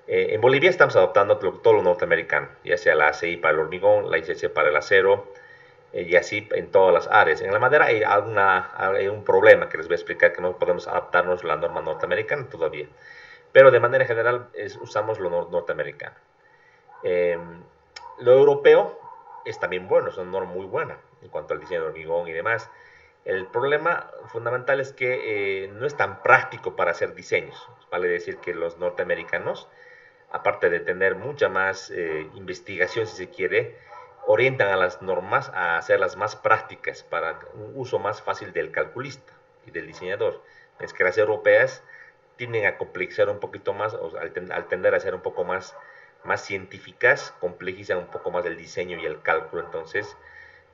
Speaker 1: en Bolivia estamos adoptando todo lo norteamericano, ya sea la ACI para el hormigón, la ICC para el acero, y así en todas las áreas. En la madera hay un problema que les voy a explicar, que no podemos adaptarnos a la norma norteamericana todavía, pero de manera general usamos lo norteamericano. Eh, lo europeo es también bueno, es una norma muy buena en cuanto al diseño de hormigón y demás. El problema fundamental es que no es tan práctico para hacer diseños. Vale decir que los norteamericanos, aparte de tener mucha más investigación, si se quiere, orientan a las normas a hacerlas más prácticas para un uso más fácil del calculista y del diseñador. Es que las europeas tienden a complejizar un poquito más, o al tender a ser un poco más científicas, complejizan un poco más el diseño y el cálculo. Entonces,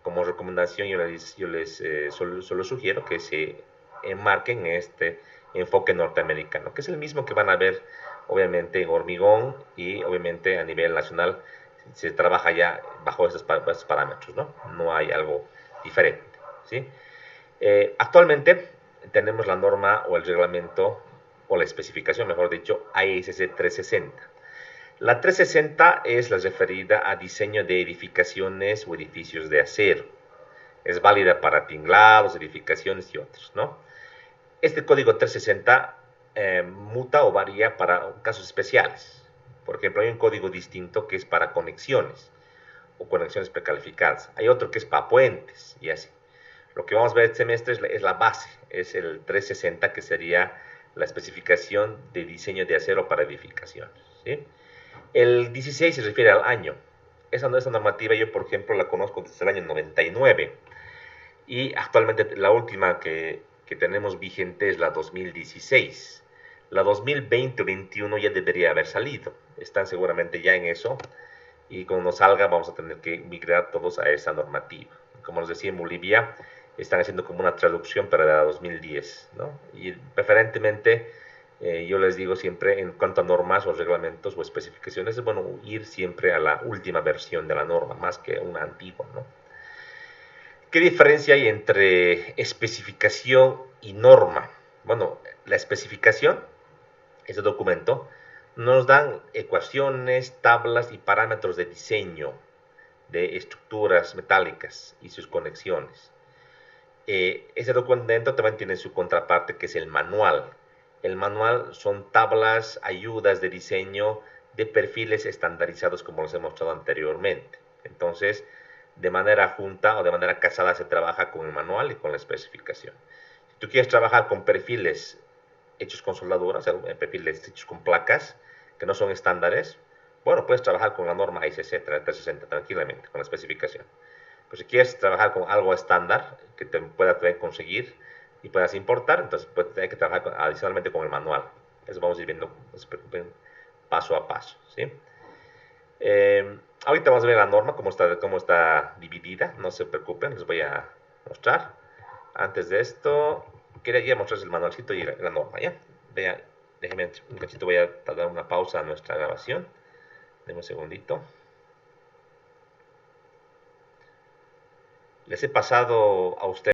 Speaker 1: como recomendación, yo les solo sugiero que se enmarquen en este enfoque norteamericano, que es el mismo que van a ver obviamente en hormigón y obviamente a nivel nacional se trabaja ya bajo estos parámetros, ¿no? No hay algo diferente, ¿sí? Actualmente tenemos la norma o el reglamento o la especificación, mejor dicho, ISC 360. La 360 es la referida a diseño de edificaciones o edificios de acero. Es válida para tinglados, edificaciones y otros, ¿no? Este código 360 muta o varía para casos especiales. Por ejemplo, hay un código distinto que es para conexiones o conexiones precalificadas. Hay otro que es para puentes y así. Lo que vamos a ver este semestre es la base, es el 360, que sería la especificación de diseño de acero para edificaciones, ¿sí? El 16 se refiere al año. Esa normativa yo, por ejemplo, la conozco desde el año 99 y actualmente la última que tenemos vigente es la 2016. La 2020-21 ya debería haber salido. Están seguramente ya en eso y cuando salga vamos a tener que migrar todos a esa normativa, como les decía, en Bolivia, están haciendo como una traducción para la 2010, ¿no? Y preferentemente, yo les digo siempre, en cuanto a normas o reglamentos o especificaciones, es bueno ir siempre a la última versión de la norma, más que una antigua, ¿no? ¿Qué diferencia hay entre especificación y norma? Bueno, la especificación, ese documento, nos dan ecuaciones, tablas y parámetros de diseño de estructuras metálicas y sus conexiones. Ese documento también tiene su contraparte, que es el manual. El manual son tablas, ayudas de diseño de perfiles estandarizados, como los he mostrado anteriormente. Entonces, de manera junta o de manera casada se trabaja con el manual y con la especificación. Si tú quieres trabajar con perfiles hechos con soldadura, o sea, perfiles hechos con placas que no son estándares, bueno, puedes trabajar con la norma ICC 360 tranquilamente, con la especificación. Pero si quieres trabajar con algo estándar que te pueda conseguir y puedas importar, entonces pues, hay que trabajar adicionalmente con el manual. Eso vamos a ir viendo, no se preocupen, paso a paso, ¿sí? Ahorita vamos a ver la norma, cómo está dividida, no se preocupen, les voy a mostrar. Antes de esto, quería mostrarles el manualcito y la norma, ¿ya? Déjenme un cachito, voy a dar una pausa a nuestra grabación. Denme un segundito. Les he pasado a ustedes